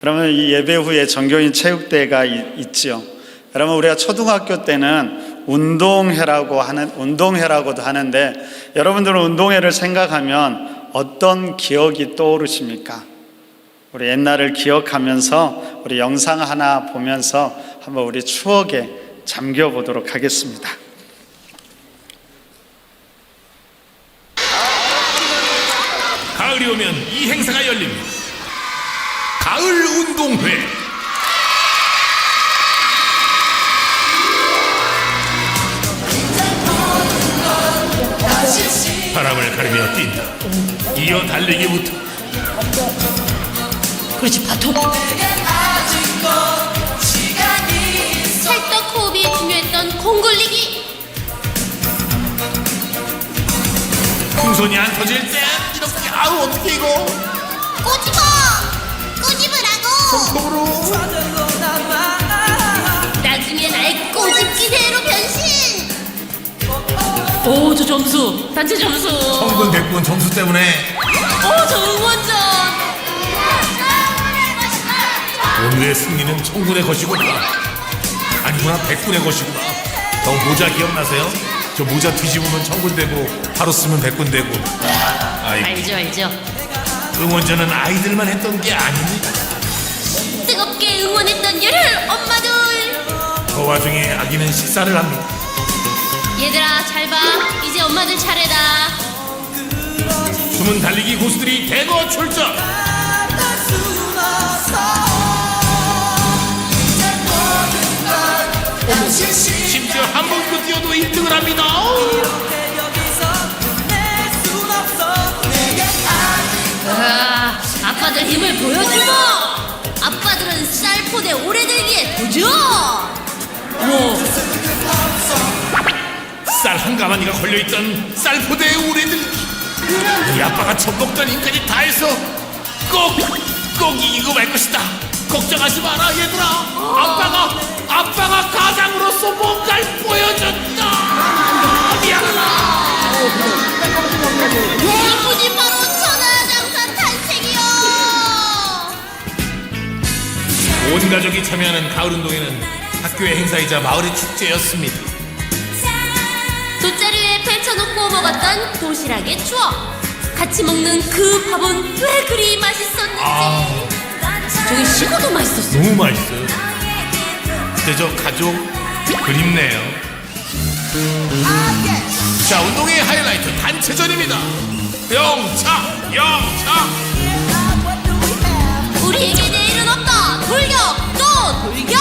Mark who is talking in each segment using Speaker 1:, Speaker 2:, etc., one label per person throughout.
Speaker 1: 그러면 이 예배 후에 전교인 체육대회가 있지요. 그러면 우리가 초등학교 때는 운동회라고도 하는데, 여러분들은 운동회를 생각하면 어떤 기억이 떠오르십니까? 우리 옛날을 기억하면서 우리 영상 하나 보면서 한번 우리 추억에 잠겨보도록 하겠습니다.
Speaker 2: 가을이 오면 이 행사가 열립니다. 가을 운동회. 바람을 가르며 뛴다. 이어 달리기부터.
Speaker 3: 그렇지, 바톤. 찰떡 호흡이 중요했던 공 굴리기.
Speaker 2: 풍선이 안 터질 땐 이렇게, 아우 어떻게 이거
Speaker 3: 꼬집으라고.
Speaker 2: 손톱으로.
Speaker 3: 나중에 나의 꼬집기새로 변신. 오, 저 점수, 단체 점수.
Speaker 2: 성군 백군 점수 때문에
Speaker 3: 오, 저 응원전.
Speaker 2: 오늘의 승리는 청군의 것이구나. 아니구나, 백군의 것이구나. 저 모자 기억나세요? 저 모자 뒤집으면 청군 되고 바로 쓰면 백군 되고. 아이고.
Speaker 3: 알죠.
Speaker 2: 응원전은 아이들만 했던 게 아닙니다.
Speaker 3: 뜨겁게 응원했던 열혈 엄마들.
Speaker 2: 그 와중에 아기는 식사를 합니다.
Speaker 3: 얘들아, 잘 봐. 이제 엄마들 차례다.
Speaker 2: 숨은 달리기 고수들이 대거 출전. 심지어 한 번도 뛰어도 1등을 합니다.
Speaker 3: 아빠들 힘을 보여주고. 아빠들은 쌀포대 오래 들기에 도전.
Speaker 2: 쌀 한 가마니가 걸려있던 쌀포대에 오래 들기. 우리 아빠가 젖 먹던 힘까지 다 해서 꼭 이기고 말 것이다. 걱정하지 마라 얘들아. 아빠가 가장으로서 뭔가를 보여줬다. 미안하다.
Speaker 3: 이분이 바로 천하장사 탄생이요.
Speaker 2: 온 가족이 참여하는 가을 운동회는 학교의 행사이자 마을의 축제였습니다.
Speaker 3: 돗자리에 펼쳐놓고 먹었던 도시락의 추억. 같이 먹는 그 밥은 왜 그리 맛있었는지. 저기 식어도 맛있었어.
Speaker 2: 너무 맛있어요. 그때 저 가족 그립네요. 자, 운동의 하이라이트 단체전입니다. 영차.
Speaker 3: 우리에게 내일은 없다. 돌격 또 돌격.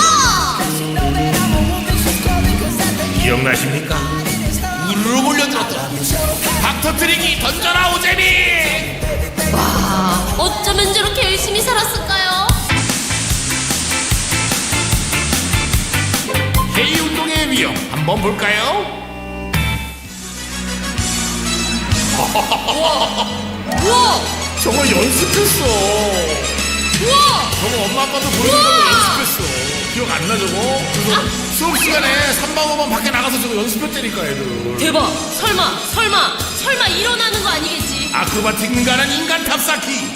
Speaker 2: 기억나십니까? 우르르 몰려들었다. 박 터뜨리기 던져라 오재미.
Speaker 3: 어쩌면 저렇게 열심히 살았을까요?
Speaker 2: K 운동의 위험 한번 볼까요?
Speaker 3: 우와.
Speaker 2: 저거 연습했어.
Speaker 3: 우와.
Speaker 2: 저거 엄마 아빠도 보여준 거 연습했어. 기억 안 나 저거? 그래서 수업 시간에 3반 5반 밖에 나가서 저거 연습했다니까 애들.
Speaker 3: 대박. 설마 일어나는 거 아니겠지?
Speaker 2: 아크로바틱 가는 인간 탑쌓기.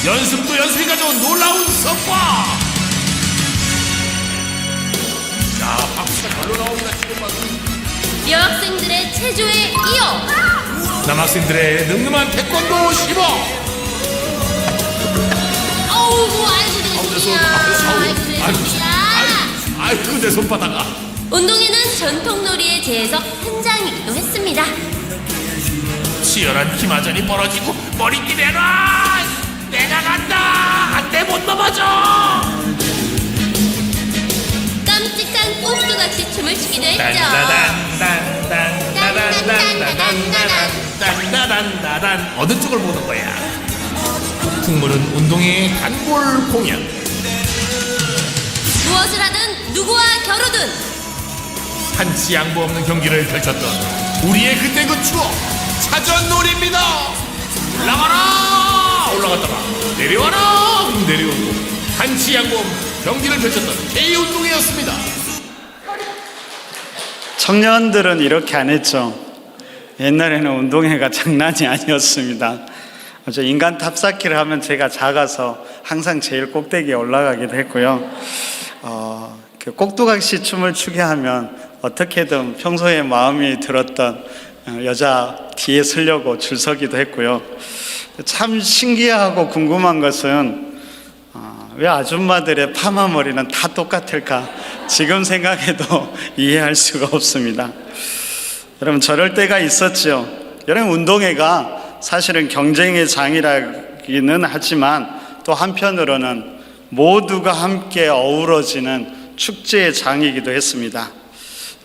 Speaker 2: 연습도 연습이 가져온 놀라운 성과. 자, 박수가 절로 나옵니다. 지금 봐도.
Speaker 3: 여학생들의 체조에 이어
Speaker 2: 남학생들의 늠름한 태권도 시범.
Speaker 3: 아이고 내 손이야.
Speaker 2: 아이고 내 손바닥아.
Speaker 3: 운동회는 전통놀이의 재해석 현장이기도 했습니다.
Speaker 2: 치열한 기마전이 벌어지고 머리띠 내놔. 내가 간다. 안돼 못 넘어져.
Speaker 3: 깜찍한 꼼수같이 춤을 추기도 했죠.
Speaker 2: 딴따단 어느 쪽을 보는 거야? 특물은 운동의 단골 공연.
Speaker 3: 무엇을 하든 누구와 겨루든
Speaker 2: 한치 양보 없는 경기를 펼쳤던 우리의 그때 그 추억 사전놀이입니다. 올라갔다가 내려와라 내려오고 한치 양보 없는 경기를 펼쳤던 K운동회였습니다.
Speaker 1: 청년들은 이렇게 안 했죠. 옛날에는 운동회가 장난이 아니었습니다. 저 인간 탑쌓기를 하면 제가 작아서 항상 제일 꼭대기에 올라가기도 했고요. 그 꼭두각시 춤을 추게 하면 어떻게든 평소에 마음이 들었던 여자 뒤에 서려고 줄 서기도 했고요. 참 신기하고 궁금한 것은 왜 아줌마들의 파마 머리는 다 똑같을까? 지금 생각해도 이해할 수가 없습니다. 여러분, 저럴 때가 있었죠. 여러분, 운동회가 사실은 경쟁의 장이라기는 하지만 또 한편으로는 모두가 함께 어우러지는 축제의 장이기도 했습니다.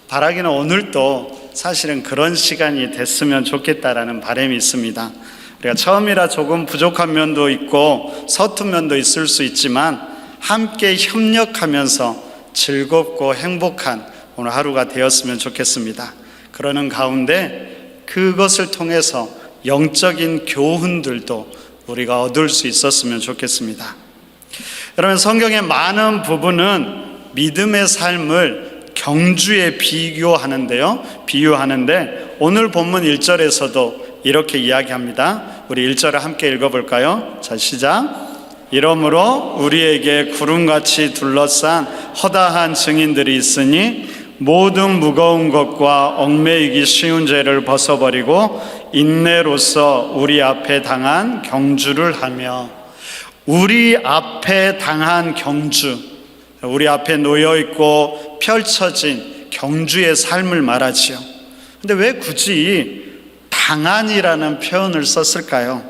Speaker 1: 바라기는 오늘도 사실은 그런 시간이 됐으면 좋겠다라는 바람이 있습니다. 우리가 처음이라 조금 부족한 면도 있고 서툰 면도 있을 수 있지만 함께 협력하면서 즐겁고 행복한 오늘 하루가 되었으면 좋겠습니다. 그러는 가운데 그것을 통해서 영적인 교훈들도 우리가 얻을 수 있었으면 좋겠습니다. 여러분, 성경의 많은 부분은 믿음의 삶을 경주에 비유하는데 오늘 본문 1절에서도 이렇게 이야기합니다. 우리 1절을 함께 읽어볼까요? 자, 시작. 이러므로 우리에게 구름같이 둘러싼 허다한 증인들이 있으니 모든 무거운 것과 얽매이기 쉬운 죄를 벗어버리고 인내로서 우리 앞에 당한 경주를 하며, 우리 앞에 당한 경주, 우리 앞에 놓여있고 펼쳐진 경주의 삶을 말하지요. 근데 왜 굳이 당한이라는 표현을 썼을까요?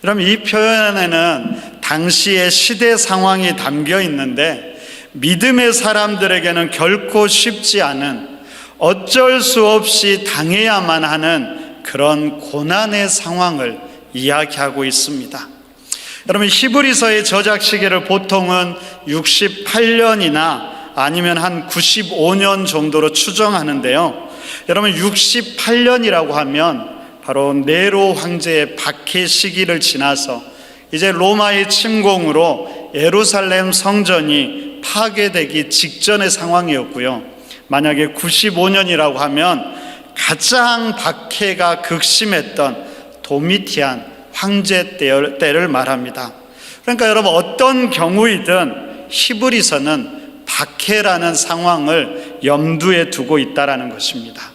Speaker 1: 그럼 이 표현에는 당시의 시대 상황이 담겨 있는데 믿음의 사람들에게는 결코 쉽지 않은, 어쩔 수 없이 당해야만 하는 그런 고난의 상황을 이야기하고 있습니다. 여러분, 히브리서의 저작 시기를 보통은 68년이나 아니면 한 95년 정도로 추정하는데요. 여러분, 68년이라고 하면 바로 네로 황제의 박해 시기를 지나서 이제 로마의 침공으로 예루살렘 성전이 파괴되기 직전의 상황이었고요. 만약에 95년이라고 하면 가장 박해가 극심했던 도미티안 황제 때를 말합니다. 그러니까 여러분, 어떤 경우이든 히브리서는 박해라는 상황을 염두에 두고 있다라는 것입니다.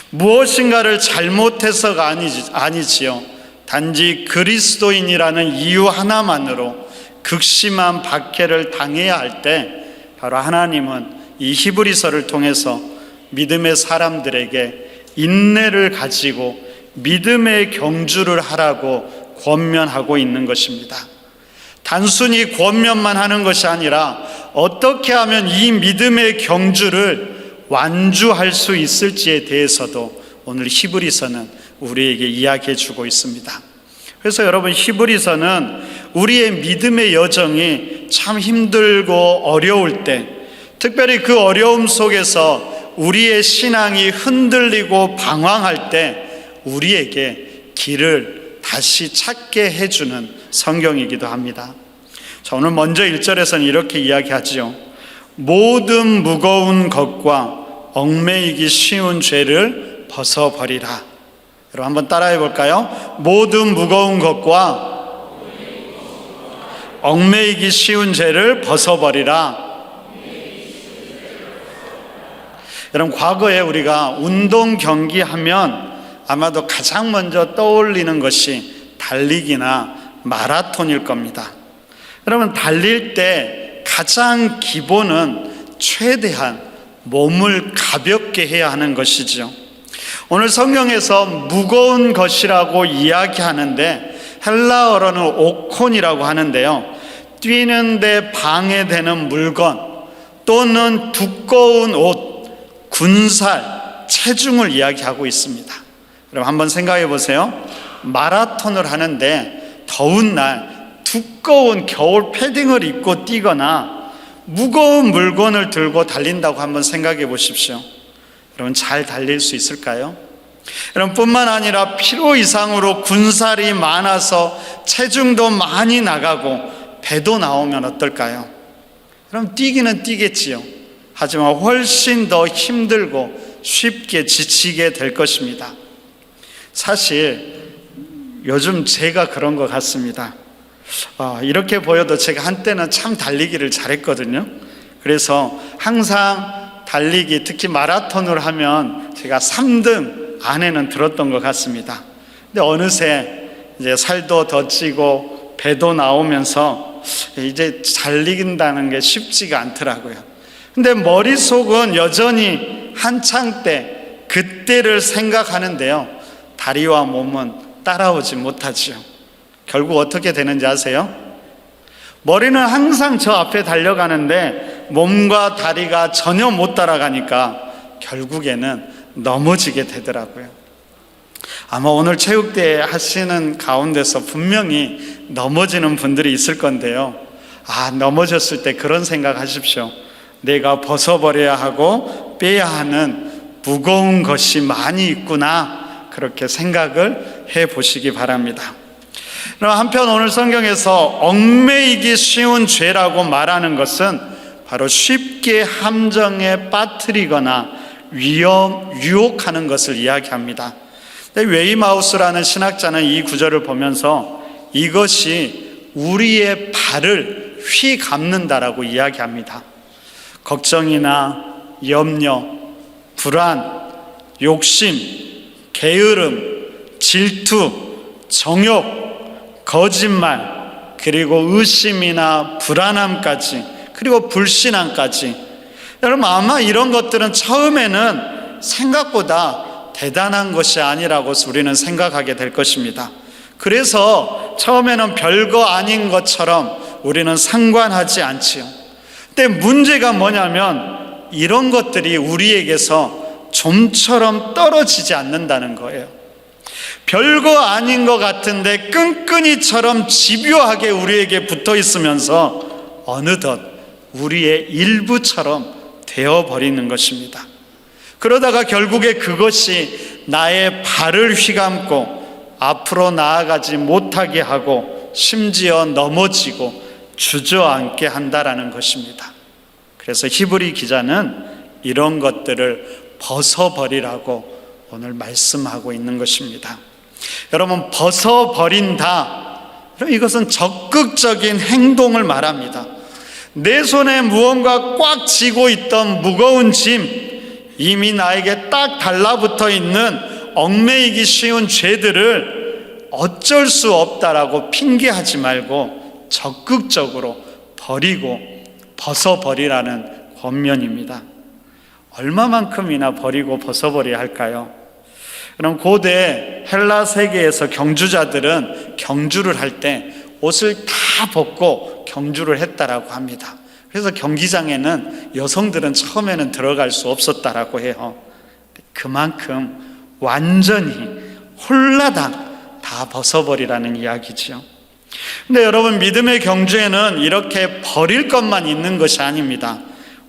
Speaker 1: 무엇인가를 잘못해서가 아니지요. 단지 그리스도인이라는 이유 하나만으로 극심한 박해를 당해야 할 때 바로 하나님은 이 히브리서를 통해서 믿음의 사람들에게 인내를 가지고 믿음의 경주를 하라고 권면하고 있는 것입니다. 단순히 권면만 하는 것이 아니라 어떻게 하면 이 믿음의 경주를 완주할 수 있을지에 대해서도 오늘 히브리서는 우리에게 이야기해 주고 있습니다. 그래서 여러분, 히브리서는 우리의 믿음의 여정이 참 힘들고 어려울 때, 특별히 그 어려움 속에서 우리의 신앙이 흔들리고 방황할 때 우리에게 길을 다시 찾게 해주는 성경이기도 합니다. 자, 오늘 먼저 1절에서는 이렇게 이야기하지요. 모든 무거운 것과 얽매이기 쉬운 죄를 벗어버리라. 여러분, 한번 따라해 볼까요? 모든 무거운 것과 얽매이기 쉬운 죄를 벗어버리라. 여러분, 과거에 우리가 운동 경기 하면 아마도 가장 먼저 떠올리는 것이 달리기나 마라톤일 겁니다. 여러분, 달릴 때 가장 기본은 최대한 몸을 가볍게 해야 하는 것이죠. 오늘 성경에서 무거운 것이라고 이야기하는데 헬라어로는 오콘이라고 하는데요, 뛰는데 방해되는 물건 또는 두꺼운 옷, 군살, 체중을 이야기하고 있습니다. 그럼 한번 생각해 보세요. 마라톤을 하는데 더운 날 두꺼운 겨울 패딩을 입고 뛰거나 무거운 물건을 들고 달린다고 한번 생각해 보십시오. 여러분, 잘 달릴 수 있을까요? 여러분, 뿐만 아니라 필요 이상으로 군살이 많아서 체중도 많이 나가고 배도 나오면 어떨까요? 그럼 뛰기는 뛰겠지요. 하지만 훨씬 더 힘들고 쉽게 지치게 될 것입니다. 사실 요즘 제가 그런 것 같습니다. 이렇게 보여도 제가 한때는 참 달리기를 잘했거든요. 그래서 항상 달리기, 특히 마라톤을 하면 제가 3등 안에는 들었던 것 같습니다. 근데 어느새 이제 살도 더 찌고 배도 나오면서 이제 달리긴다는 게 쉽지가 않더라고요. 근데 머릿속은 여전히 한창 때 그때를 생각하는데요, 다리와 몸은 따라오지 못하지요. 결국 어떻게 되는지 아세요? 머리는 항상 저 앞에 달려가는데 몸과 다리가 전혀 못 따라가니까 결국에는 넘어지게 되더라고요. 아마 오늘 체육대회 하시는 가운데서 분명히 넘어지는 분들이 있을 건데요, 넘어졌을 때 그런 생각 하십시오. 내가 벗어버려야 하고 빼야 하는 무거운 것이 많이 있구나, 그렇게 생각을 해 보시기 바랍니다. 그럼 한편 오늘 성경에서 얽매이기 쉬운 죄라고 말하는 것은 바로 쉽게 함정에 빠뜨리거나 유혹하는 것을 이야기합니다. 웨이마우스라는 신학자는 이 구절을 보면서 이것이 우리의 발을 휘감는다라고 이야기합니다. 걱정이나 염려, 불안, 욕심, 게으름, 질투, 정욕, 거짓말, 그리고 의심이나 불안함까지, 그리고 불신앙까지. 여러분, 아마 이런 것들은 처음에는 생각보다 대단한 것이 아니라고 우리는 생각하게 될 것입니다. 그래서 처음에는 별거 아닌 것처럼 우리는 상관하지 않지요. 근데 문제가 뭐냐면 이런 것들이 우리에게서 좀처럼 떨어지지 않는다는 거예요. 별거 아닌 것 같은데 끈끈이처럼 집요하게 우리에게 붙어 있으면서 어느덧 우리의 일부처럼 되어버리는 것입니다. 그러다가 결국에 그것이 나의 발을 휘감고 앞으로 나아가지 못하게 하고 심지어 넘어지고 주저앉게 한다라는 것입니다. 그래서 히브리 기자는 이런 것들을 벗어버리라고 오늘 말씀하고 있는 것입니다. 여러분, 벗어버린다, 이것은 적극적인 행동을 말합니다. 내 손에 무언가 꽉 쥐고 있던 무거운 짐, 이미 나에게 딱 달라붙어 있는 얽매이기 쉬운 죄들을 어쩔 수 없다라고 핑계하지 말고 적극적으로 버리고 벗어버리라는 권면입니다. 얼마만큼이나 버리고 벗어버려야 할까요? 그럼 고대 헬라 세계에서 경주자들은 경주를 할 때 옷을 다 벗고 경주를 했다라고 합니다. 그래서 경기장에는 여성들은 처음에는 들어갈 수 없었다라고 해요. 그만큼 완전히 홀라당 다 벗어버리라는 이야기죠. 근데 여러분, 믿음의 경주에는 이렇게 버릴 것만 있는 것이 아닙니다.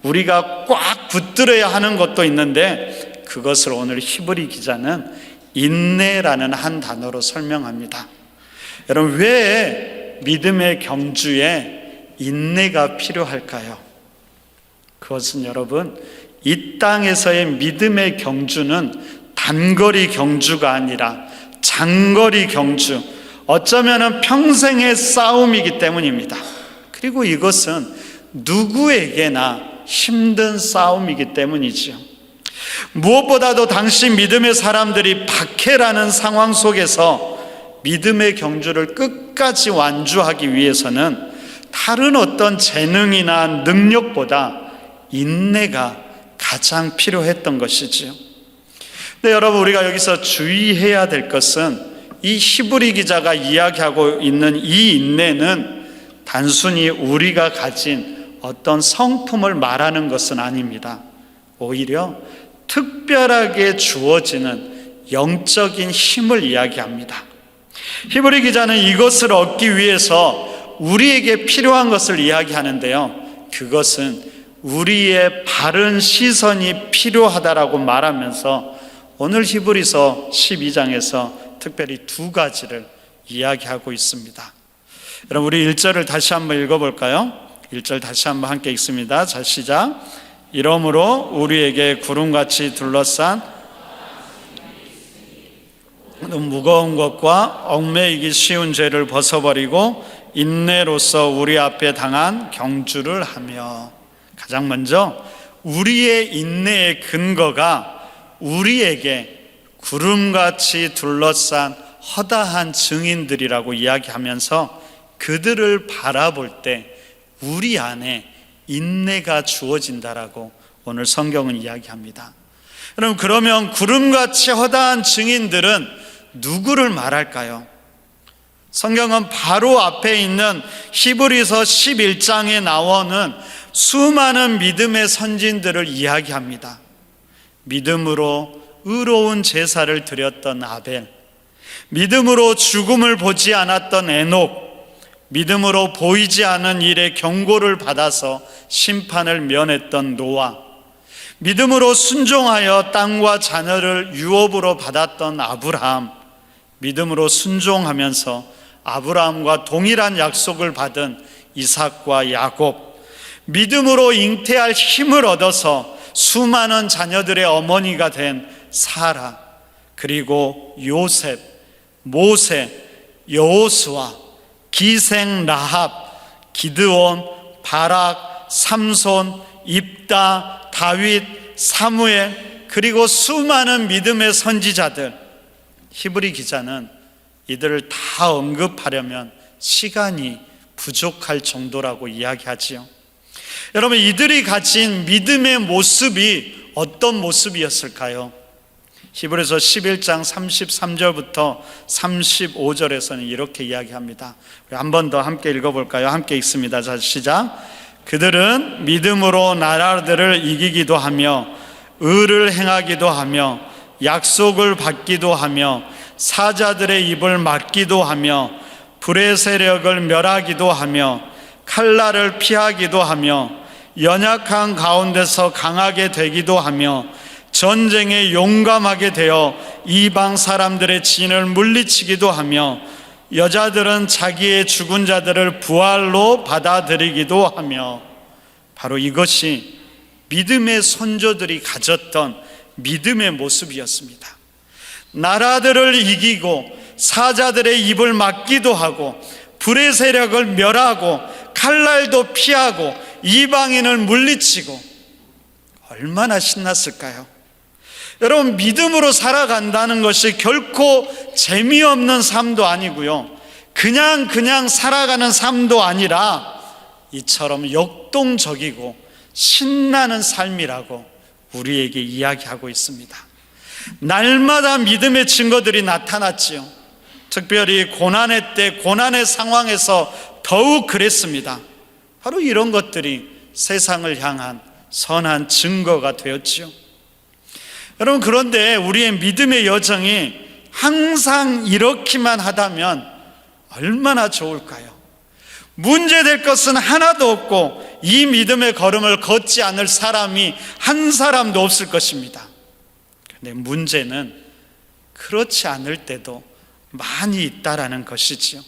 Speaker 1: 우리가 꽉 붙들어야 하는 것도 있는데 그것을 오늘 히브리 기자는 인내라는 한 단어로 설명합니다. 여러분, 왜 믿음의 경주에 인내가 필요할까요? 그것은 여러분, 이 땅에서의 믿음의 경주는 단거리 경주가 아니라 장거리 경주, 어쩌면 평생의 싸움이기 때문입니다. 그리고 이것은 누구에게나 힘든 싸움이기 때문이지요. 무엇보다도 당시 믿음의 사람들이 박해라는 상황 속에서 믿음의 경주를 끝까지 완주하기 위해서는 다른 어떤 재능이나 능력보다 인내가 가장 필요했던 것이지요. 근데 여러분, 우리가 여기서 주의해야 될 것은 이 히브리 기자가 이야기하고 있는 이 인내는 단순히 우리가 가진 어떤 성품을 말하는 것은 아닙니다. 오히려 특별하게 주어지는 영적인 힘을 이야기합니다. 히브리 기자는 이것을 얻기 위해서 우리에게 필요한 것을 이야기하는데요, 그것은 우리의 바른 시선이 필요하다라고 말하면서 오늘 히브리서 12장에서 특별히 두 가지를 이야기하고 있습니다. 여러분, 우리 1절을 다시 한번 읽어볼까요? 1절 다시 한번 함께 읽습니다. 자, 시작. 이러므로 우리에게 구름같이 둘러싼 무거운 것과 얽매이기 쉬운 죄를 벗어버리고 인내로서 우리 앞에 당한 경주를 하며. 가장 먼저 우리의 인내의 근거가 우리에게 구름같이 둘러싼 허다한 증인들이라고 이야기하면서 그들을 바라볼 때 우리 안에 인내가 주어진다라고 오늘 성경은 이야기합니다. 여러분, 그러면 구름같이 허다한 증인들은 누구를 말할까요? 성경은 바로 앞에 있는 히브리서 11장에 나오는 수많은 믿음의 선진들을 이야기합니다. 믿음으로 의로운 제사를 드렸던 아벨, 믿음으로 죽음을 보지 않았던 에녹, 믿음으로 보이지 않은 일에 경고를 받아서 심판을 면했던 노아, 믿음으로 순종하여 땅과 자녀를 유업으로 받았던 아브라함, 믿음으로 순종하면서 아브라함과 동일한 약속을 받은 이삭과 야곱, 믿음으로 잉태할 힘을 얻어서 수많은 자녀들의 어머니가 된 사라, 그리고 요셉, 모세, 여호수아, 기생 라합, 기드온, 바락, 삼손, 입다, 다윗, 사무엘, 그리고 수많은 믿음의 선지자들. 히브리 기자는 이들을 다 언급하려면 시간이 부족할 정도라고 이야기하지요. 여러분, 이들이 가진 믿음의 모습이 어떤 모습이었을까요? 히브리서 11장 33절부터 35절에서는 이렇게 이야기합니다. 한 번 더 함께 읽어볼까요? 함께 읽습니다. 자, 시작. 그들은 믿음으로 나라들을 이기기도 하며 의를 행하기도 하며 약속을 받기도 하며 사자들의 입을 막기도 하며 불의 세력을 멸하기도 하며 칼날을 피하기도 하며 연약한 가운데서 강하게 되기도 하며 전쟁에 용감하게 되어 이방 사람들의 진을 물리치기도 하며 여자들은 자기의 죽은 자들을 부활로 받아들이기도 하며. 바로 이것이 믿음의 선조들이 가졌던 믿음의 모습이었습니다. 나라들을 이기고 사자들의 입을 막기도 하고 불의 세력을 멸하고 칼날도 피하고 이방인을 물리치고. 얼마나 신났을까요? 여러분, 믿음으로 살아간다는 것이 결코 재미없는 삶도 아니고요, 그냥 살아가는 삶도 아니라 이처럼 역동적이고 신나는 삶이라고 우리에게 이야기하고 있습니다. 날마다 믿음의 증거들이 나타났지요. 특별히 고난의 때, 고난의 상황에서 더욱 그랬습니다. 바로 이런 것들이 세상을 향한 선한 증거가 되었지요. 여러분, 그런데 우리의 믿음의 여정이 항상 이렇기만 하다면 얼마나 좋을까요? 문제될 것은 하나도 없고 이 믿음의 걸음을 걷지 않을 사람이 한 사람도 없을 것입니다. 그런데 문제는 그렇지 않을 때도 많이 있다라는 것이지요.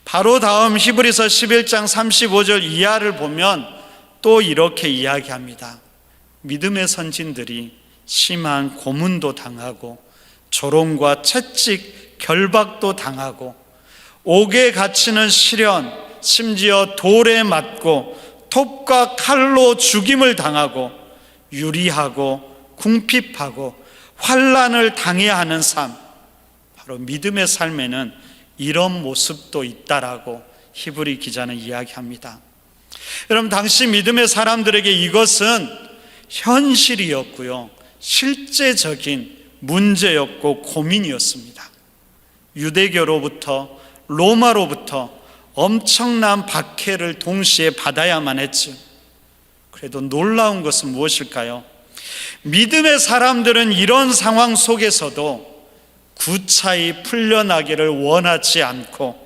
Speaker 1: 바로 다음 히브리서 11장 35절 이하를 보면 또 이렇게 이야기합니다. 믿음의 선진들이 심한 고문도 당하고 조롱과 채찍, 결박도 당하고 옥에 갇히는 시련, 심지어 돌에 맞고 톱과 칼로 죽임을 당하고 유리하고 궁핍하고 환난을 당해야 하는 삶. 바로 믿음의 삶에는 이런 모습도 있다라고 히브리 기자는 이야기합니다. 여러분, 당시 믿음의 사람들에게 이것은 현실이었고요, 실제적인 문제였고 고민이었습니다. 유대교로부터 로마로부터 엄청난 박해를 동시에 받아야만 했죠. 그래도 놀라운 것은 무엇일까요? 믿음의 사람들은 이런 상황 속에서도 구차히 풀려나기를 원하지 않고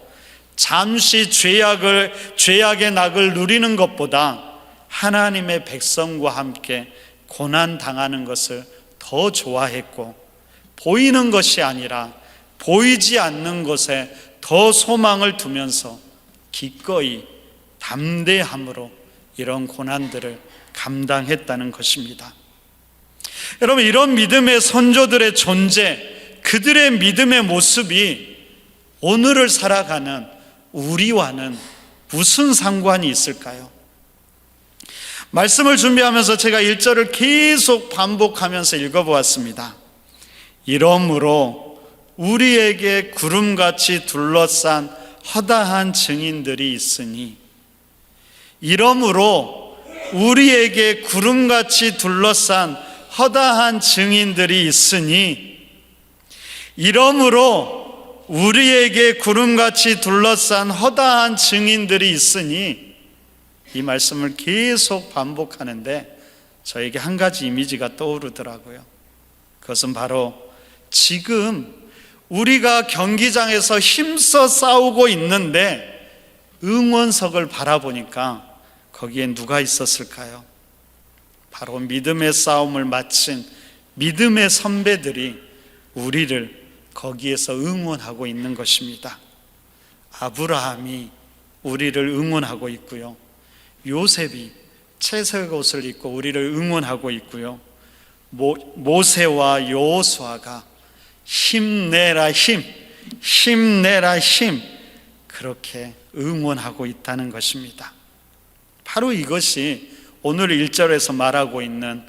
Speaker 1: 잠시 죄악의 낙을 누리는 것보다 하나님의 백성과 함께 고난당하는 것을 더 좋아했고, 보이는 것이 아니라 보이지 않는 것에 더 소망을 두면서 기꺼이 담대함으로 이런 고난들을 감당했다는 것입니다. 여러분, 이런 믿음의 선조들의 존재, 그들의 믿음의 모습이 오늘을 살아가는 우리와는 무슨 상관이 있을까요? 말씀을 준비하면서 제가 1절을 계속 반복하면서 읽어보았습니다. 이러므로 우리에게 구름같이 둘러싼 허다한 증인들이 있으니, 이러므로 우리에게 구름같이 둘러싼 허다한 증인들이 있으니, 이러므로 우리에게 구름같이 둘러싼 허다한 증인들이 있으니, 이 말씀을 계속 반복하는데 저에게 한 가지 이미지가 떠오르더라고요. 그것은 바로 지금 우리가 경기장에서 힘써 싸우고 있는데 응원석을 바라보니까 거기에 누가 있었을까요? 바로 믿음의 싸움을 마친 믿음의 선배들이 우리를 거기에서 응원하고 있는 것입니다. 아브라함이 우리를 응원하고 있고요, 요셉이 채색 옷을 입고 우리를 응원하고 있고요, 모세와 여호수아가 힘내라 힘, 힘내라 힘, 그렇게 응원하고 있다는 것입니다. 바로 이것이 오늘 1절에서 말하고 있는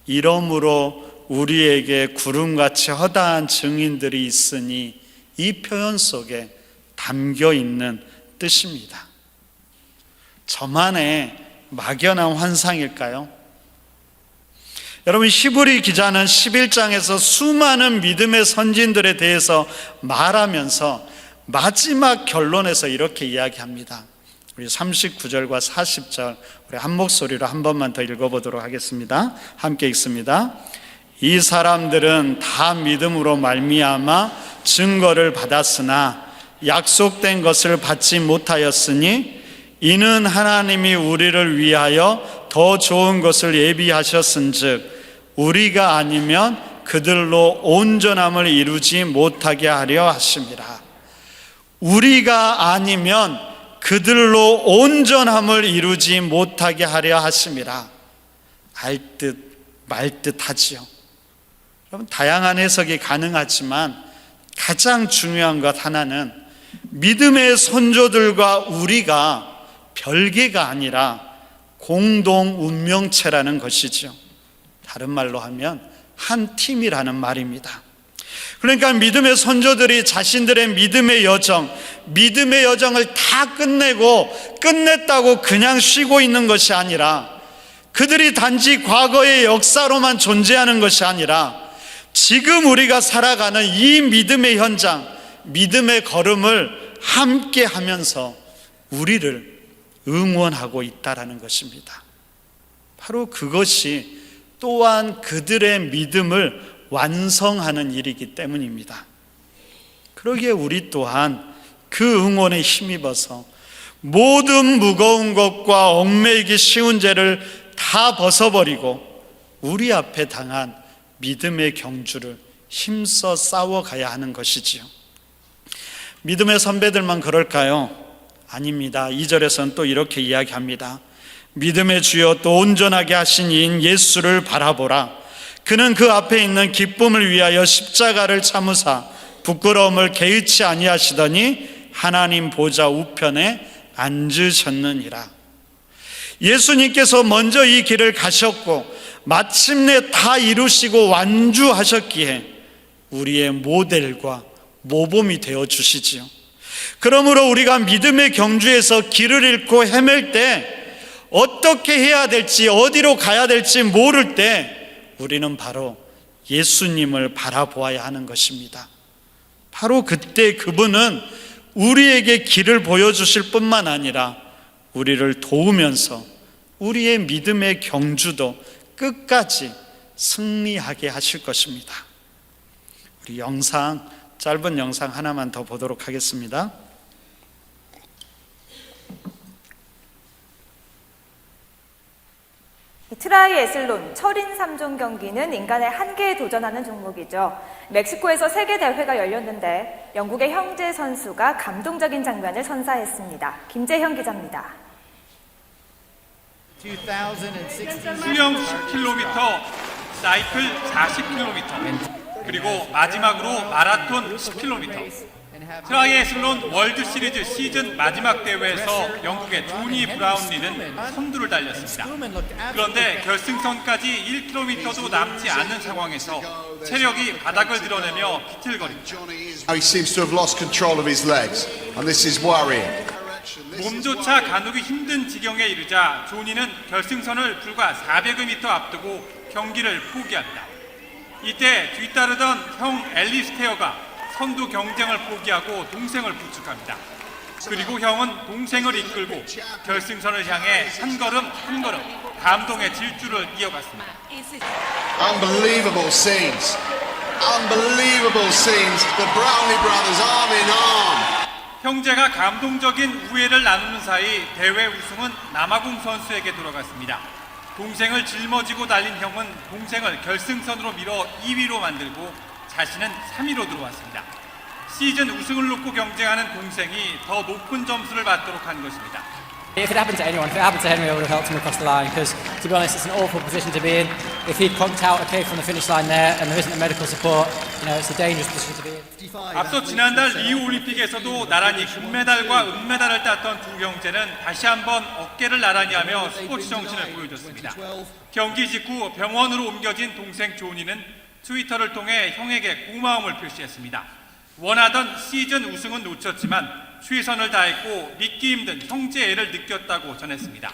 Speaker 1: 이러므로 우리에게 구름같이 허다한 증인들이 있으니, 이 표현 속에 담겨 있는 뜻입니다. 저만의 막연한 환상일까요? 여러분, 히브리 기자는 11장에서 수많은 믿음의 선진들에 대해서 말하면서 마지막 결론에서 이렇게 이야기합니다. 우리 39절과 40절 우리 한 목소리로 한 번만 더 읽어보도록 하겠습니다. 함께 읽습니다. 이 사람들은 다 믿음으로 말미암아 증거를 받았으나 약속된 것을 받지 못하였으니, 이는 하나님이 우리를 위하여 더 좋은 것을 예비하셨은즉 우리가 아니면 그들로 온전함을 이루지 못하게 하려 하심이라. 우리가 아니면 그들로 온전함을 이루지 못하게 하려 하심이라. 알듯 말듯 하지요. 여러분, 다양한 해석이 가능하지만 가장 중요한 것 하나는 믿음의 선조들과 우리가 별개가 아니라 공동 운명체라는 것이죠. 다른 말로 하면 한 팀이라는 말입니다. 그러니까 믿음의 선조들이 자신들의 믿음의 여정을 다 끝냈다고 그냥 쉬고 있는 것이 아니라, 그들이 단지 과거의 역사로만 존재하는 것이 아니라 지금 우리가 살아가는 이 믿음의 현장, 믿음의 걸음을 함께 하면서 우리를 응원하고 있다라는 것입니다. 바로 그것이 또한 그들의 믿음을 완성하는 일이기 때문입니다. 그러기에 우리 또한 그 응원에 힘입어서 모든 무거운 것과 얽매이기 쉬운 죄를 다 벗어버리고 우리 앞에 당한 믿음의 경주를 힘써 싸워가야 하는 것이지요. 믿음의 선배들만 그럴까요? 아닙니다. 2절에서는 또 이렇게 이야기합니다. 믿음의 주여 또 온전하게 하신 이인 예수를 바라보라. 그는 그 앞에 있는 기쁨을 위하여 십자가를 참으사 부끄러움을 개의치 아니하시더니 하나님 보좌 우편에 앉으셨느니라. 예수님께서 먼저 이 길을 가셨고 마침내 다 이루시고 완주하셨기에 우리의 모델과 모범이 되어 주시지요. 그러므로 우리가 믿음의 경주에서 길을 잃고 헤맬 때, 어떻게 해야 될지, 어디로 가야 될지 모를 때 우리는 바로 예수님을 바라보아야 하는 것입니다. 바로 그때 그분은 우리에게 길을 보여주실 뿐만 아니라 우리를 도우면서 우리의 믿음의 경주도 끝까지 승리하게 하실 것입니다. 우리 짧은 영상 하나만 더 보도록 하겠습니다.
Speaker 4: 트라이애슬론 철인 3종 경기는 인간의 한계에 도전하는 종목이죠. 멕시코에서 세계 대회가 열렸는데 영국의 형제 선수가 감동적인 장면을 선사했습니다. 김재형 기자입니다.
Speaker 5: 수영 10km, 사이클 40km. 그리고 마지막으로 마라톤 10km. 트라이애슬론 월드 시리즈 시즌 마지막 대회에서 영국의 조니 브라운리는 선두를 달렸습니다. 그런데 결승선까지 1km도 남지 않은 상황에서 체력이 바닥을 드러내며 비틀거립니다.
Speaker 6: He seems to have lost control of his legs, and this is worrying.
Speaker 5: 몸조차 가누기 힘든 지경에 이르자 조니는 결승선을 불과 400m 앞두고 경기를 포기합니다. 이때 뒤따르던 형 앨리스테어가 선두 경쟁을 포기하고 동생을 부축합니다. 그리고 형은 동생을 이끌고 결승선을 향해 한 걸음 한 걸음 감동의 질주를 이어갔습니다.
Speaker 6: Unbelievable scenes. Unbelievable scenes. The Brownlee brothers arm in arm.
Speaker 5: 형제가 감동적인 우애를 나누는 사이 대회 우승은 남아공 선수에게 돌아갔습니다. 동생을 짊어지고 달린 형은 동생을 결승선으로 밀어 2위로 만들고 자신은 3위로 들어왔습니다. 시즌 우승을 놓고 경쟁하는 동생이 더 높은 점수를 받도록 한 것입니다.
Speaker 7: If it happened to anyone, if it happened to Henry, I would have helped him across the line because, to be honest, it's an awful position to be in. If he'd conked out, okay, from the finish line there, and there isn't the medical support, it's a dangerous position to be in.
Speaker 5: 앞서 지난달 리우 올림픽에서도 나란히 금메달과 은메달을 땄던 두 형제는 다시 한번 어깨를 나란히 하며 스포츠 정신을 보여줬습니다. 경기 직후 병원으로 옮겨진 동생 조니는 트위터를 통해 형에게 고마움을 표시했습니다. 원하던 시즌 우승은 놓쳤지만 최선을 다했고 믿기 힘든 형제애를 느꼈다고 전했습니다.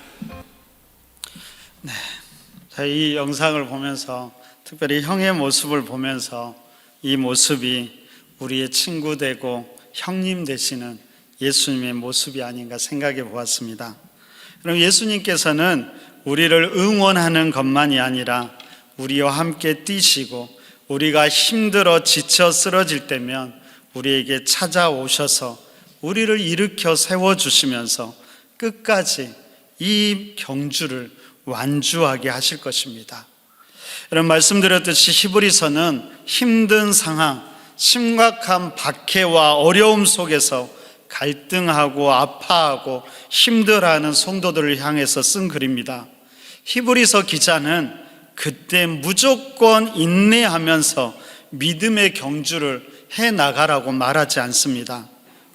Speaker 1: 자, 이 영상을 보면서 특별히 형의 모습을 보면서 이 모습이 우리의 친구 되고 형님 되시는 예수님의 모습이 아닌가 생각해 보았습니다. 그럼 예수님께서는 우리를 응원하는 것만이 아니라 우리와 함께 뛰시고 우리가 힘들어 지쳐 쓰러질 때면 우리에게 찾아오셔서 우리를 일으켜 세워주시면서 끝까지 이 경주를 완주하게 하실 것입니다. 여러분, 말씀드렸듯이 히브리서는 힘든 상황, 심각한 박해와 어려움 속에서 갈등하고 아파하고 힘들어하는 성도들을 향해서 쓴 글입니다. 히브리서 기자는 그때 무조건 인내하면서 믿음의 경주를 해나가라고 말하지 않습니다.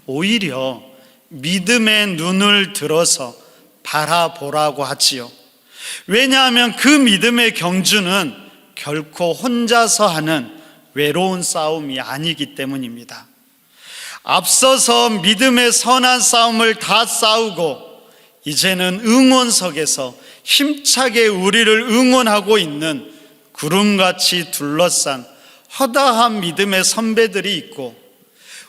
Speaker 1: 오히려 믿음의 눈을 들어서 바라보라고 하지요. 왜냐하면 그 믿음의 경주는 결코 혼자서 하는 외로운 싸움이 아니기 때문입니다. 앞서서 믿음의 선한 싸움을 다 싸우고 이제는 응원석에서 힘차게 우리를 응원하고 있는 구름같이 둘러싼 허다한 믿음의 선배들이 있고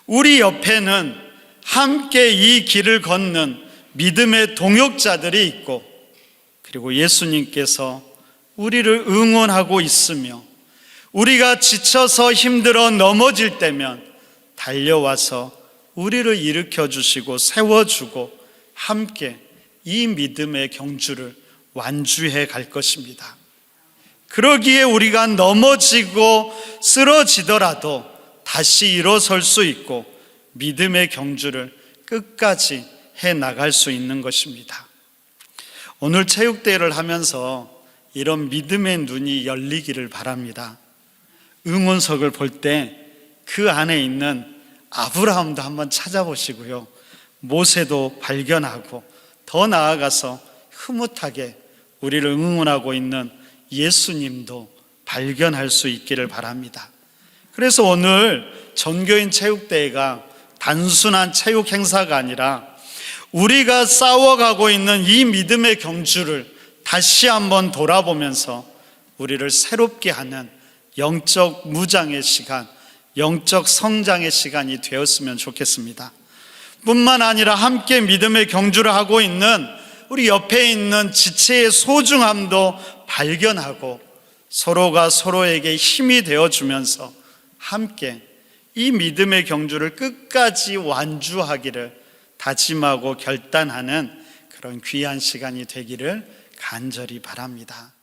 Speaker 1: 우리 옆에는 함께 이 길을 걷는 믿음의 동역자들이 있고 그리고 예수님께서 우리를 응원하고 있으며 우리가 지쳐서 힘들어 넘어질 때면 달려와서 우리를 일으켜 주시고 세워주고 함께 이 믿음의 경주를 완주해 갈 것입니다. 그러기에 우리가 넘어지고 쓰러지더라도 다시 일어설 수 있고 믿음의 경주를 끝까지 해 나갈 수 있는 것입니다. 오늘 체육대회를 하면서 이런 믿음의 눈이 열리기를 바랍니다. 응원석을 볼 때 그 안에 있는 아브라함도 한번 찾아보시고요, 모세도 발견하고 더 나아가서 흐뭇하게 우리를 응원하고 있는 예수님도 발견할 수 있기를 바랍니다. 그래서 오늘 전교인 체육대회가 단순한 체육 행사가 아니라 우리가 싸워가고 있는 이 믿음의 경주를 다시 한번 돌아보면서 우리를 새롭게 하는 영적 무장의 시간, 영적 성장의 시간이 되었으면 좋겠습니다. 뿐만 아니라 함께 믿음의 경주를 하고 있는 우리 옆에 있는 지체의 소중함도 발견하고 서로가 서로에게 힘이 되어주면서 함께 이 믿음의 경주를 끝까지 완주하기를 다짐하고 결단하는 그런 귀한 시간이 되기를 간절히 바랍니다.